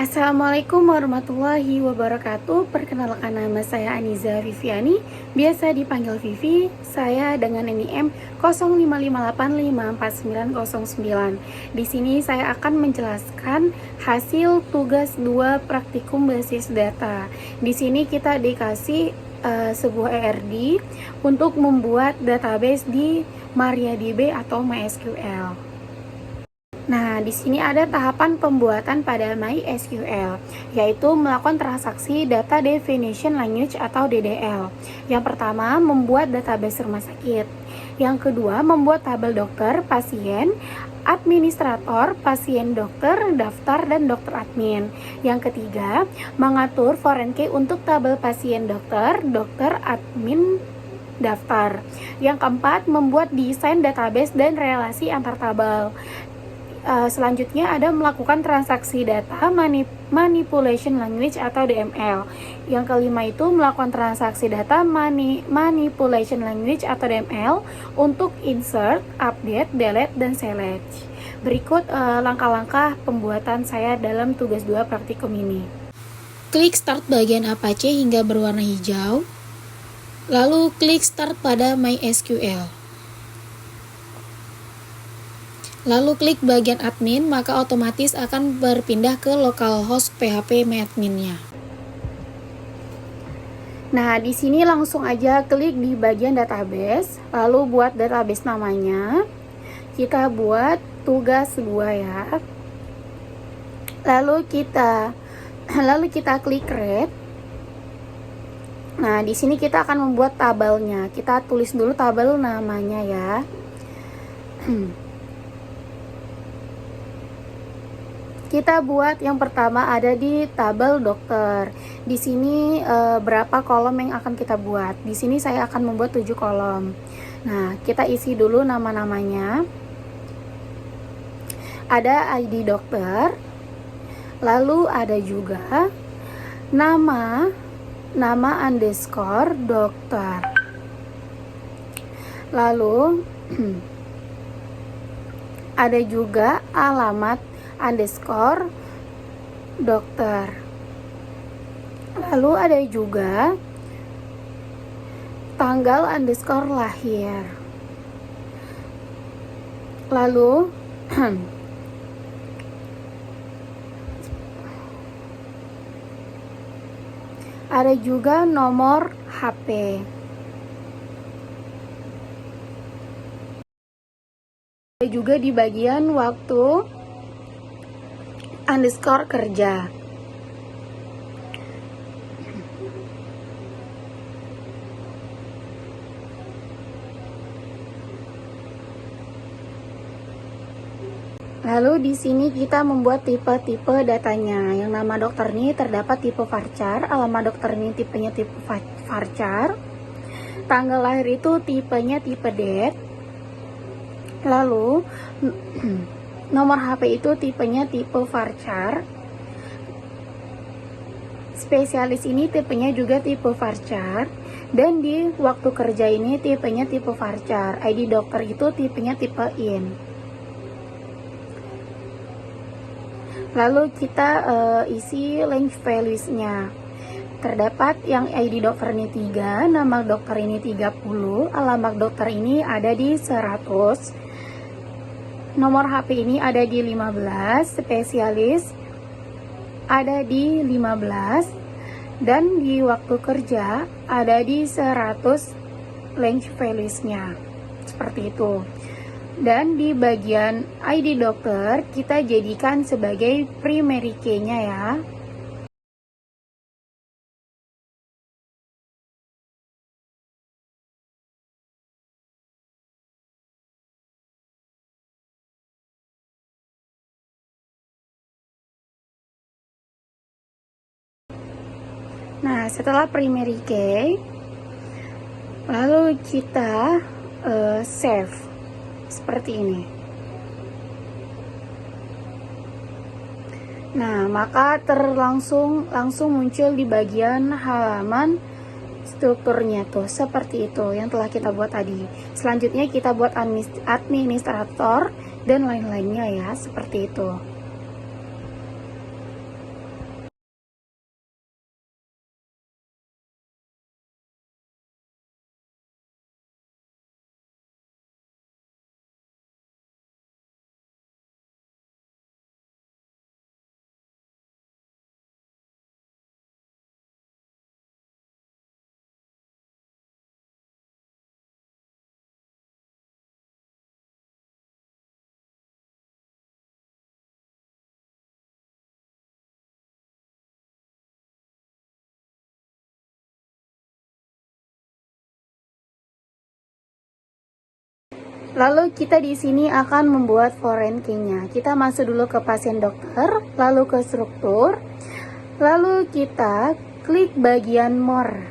Assalamualaikum warahmatullahi wabarakatuh. Perkenalkan, nama saya Aniza Viviani, biasa dipanggil Vivi. Saya dengan NIM 0558549909. Di sini saya akan menjelaskan hasil tugas 2 praktikum basis data. Di sini kita dikasih sebuah ERD untuk membuat database di MariaDB atau MySQL. Nah, di sini ada tahapan pembuatan pada MySQL, yaitu melakukan transaksi Data Definition Language atau DDL. Yang pertama, membuat database rumah sakit. Yang kedua, membuat tabel dokter, pasien, administrator, pasien dokter, daftar, dan dokter admin. Yang ketiga, mengatur foreign key untuk tabel pasien dokter, dokter admin, daftar. Yang keempat, membuat desain database dan relasi antar tabel. Selanjutnya ada melakukan transaksi data manipulation language atau DML. Yang kelima itu melakukan transaksi data manipulation language atau DML untuk insert, update, delete, dan select. Berikut langkah-langkah pembuatan saya dalam tugas 2 praktikum ini. Klik start bagian Apache hingga berwarna hijau. Lalu klik start pada MySQL. Lalu klik bagian admin, maka otomatis akan berpindah ke localhost PHP adminnya. Nah, di sini langsung aja klik di bagian database, lalu buat database namanya. Kita buat tugas 2 ya. Lalu kita klik create. Nah, di sini kita akan membuat tabelnya. Kita tulis dulu tabel namanya ya. Kita buat yang pertama ada di tabel dokter. Di sini berapa kolom yang akan kita buat? Di sini saya akan membuat 7 kolom. Nah, kita isi dulu nama-namanya. Ada ID dokter. Lalu ada juga nama underscore dokter. Lalu ada juga alamat underscore dokter. Lalu ada juga tanggal underscore lahir. Lalu ada juga nomor HP. Ada juga di bagian waktu underscore kerja. Lalu di sini kita membuat tipe-tipe datanya. Yang nama dokter ini terdapat tipe varchar, alamat dokter ini tipenya tipe varchar, tanggal lahir itu tipenya tipe det. Lalu nomor HP itu tipenya tipe varchar. Spesialis ini tipenya juga tipe varchar. Dan di waktu kerja ini tipenya tipe varchar. ID dokter itu tipenya tipe in. Lalu kita isi length values-nya. Terdapat yang ID dokter ini 3, nama dokter ini 30, alamat dokter ini ada di 100. Nomor HP ini ada di 15, spesialis ada di 15, dan di waktu kerja ada di 100 length values-nya. Seperti itu. Dan di bagian ID dokter kita jadikan sebagai primary key-nya ya. Nah, setelah primary key, lalu kita save seperti ini. Nah, maka langsung muncul di bagian halaman strukturnya tuh seperti itu yang telah kita buat tadi. Selanjutnya kita buat administrator dan lain-lainnya ya, seperti itu. Lalu kita di sini akan membuat foreign key-nya. Kita masuk dulu ke pasien dokter, lalu ke struktur, lalu kita klik bagian more,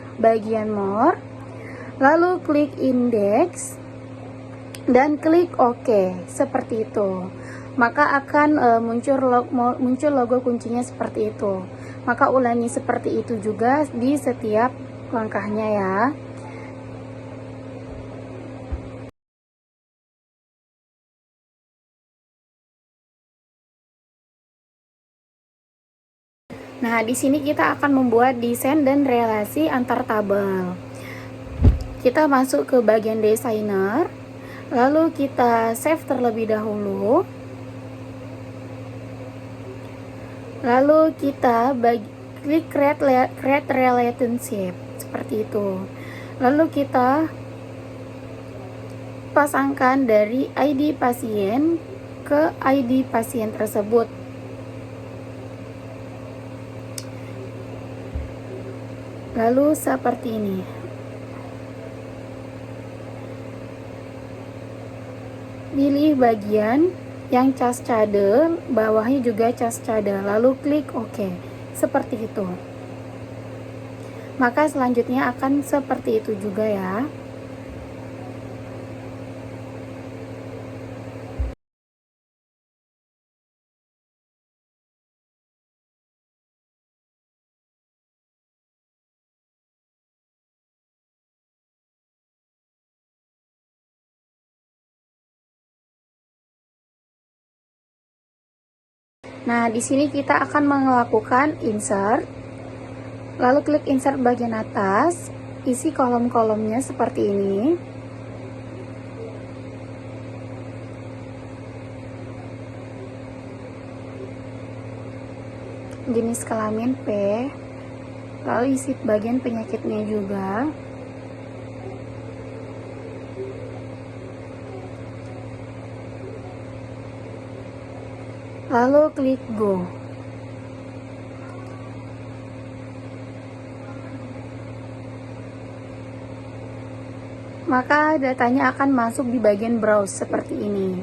lalu klik index dan klik OK, seperti itu. Maka akan muncul logo kuncinya seperti itu. Maka ulangi seperti itu juga di setiap langkahnya ya. Nah, di sini kita akan membuat desain dan relasi antar tabel. Kita masuk ke bagian desainer, lalu kita save terlebih dahulu. Lalu kita klik create relationship seperti itu. Lalu kita pasangkan dari ID pasien ke ID pasien tersebut. Lalu seperti ini. Pilih bagian yang cascade, bawahnya juga cascade, lalu klik OK. Seperti itu. Maka selanjutnya akan seperti itu juga ya. Nah, di sini kita akan melakukan insert. Lalu klik insert bagian atas, isi kolom-kolomnya seperti ini. Jenis kelamin P. Lalu isi bagian penyakitnya juga. Lalu klik go. Maka datanya akan masuk di bagian browse seperti ini.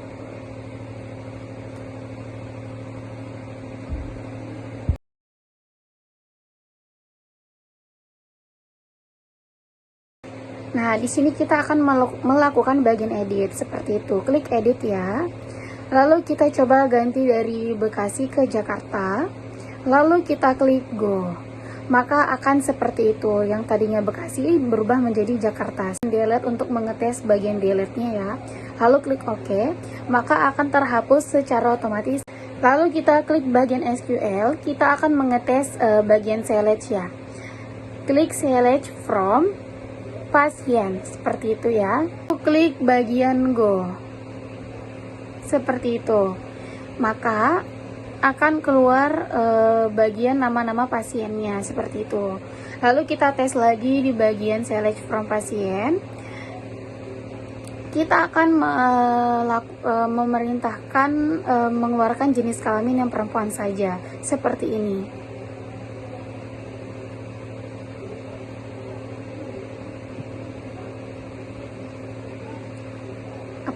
Nah, di sini kita akan melakukan bagian edit seperti itu. Klik edit ya. Lalu kita coba ganti dari Bekasi ke Jakarta. Lalu kita klik go. Maka akan seperti itu. Yang tadinya Bekasi berubah menjadi Jakarta. Delete untuk mengetes bagian delete-nya ya. Lalu klik OK. Maka akan terhapus secara otomatis. Lalu kita klik bagian SQL. Kita akan mengetes bagian select ya. Klik select from pasien. Seperti itu ya. Klik bagian go. Seperti itu. Maka akan keluar bagian nama-nama pasiennya seperti itu. Lalu kita tes lagi di bagian select from pasien. Kita akan memerintahkan mengeluarkan jenis kelamin yang perempuan saja seperti ini.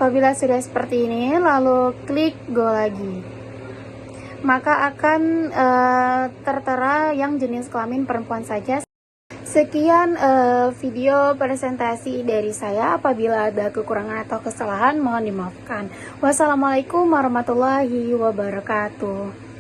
Apabila sudah seperti ini, lalu klik go lagi. Maka akan tertera yang jenis kelamin perempuan saja. Sekian video presentasi dari saya. Apabila ada kekurangan atau kesalahan, mohon dimaafkan. Wassalamualaikum warahmatullahi wabarakatuh.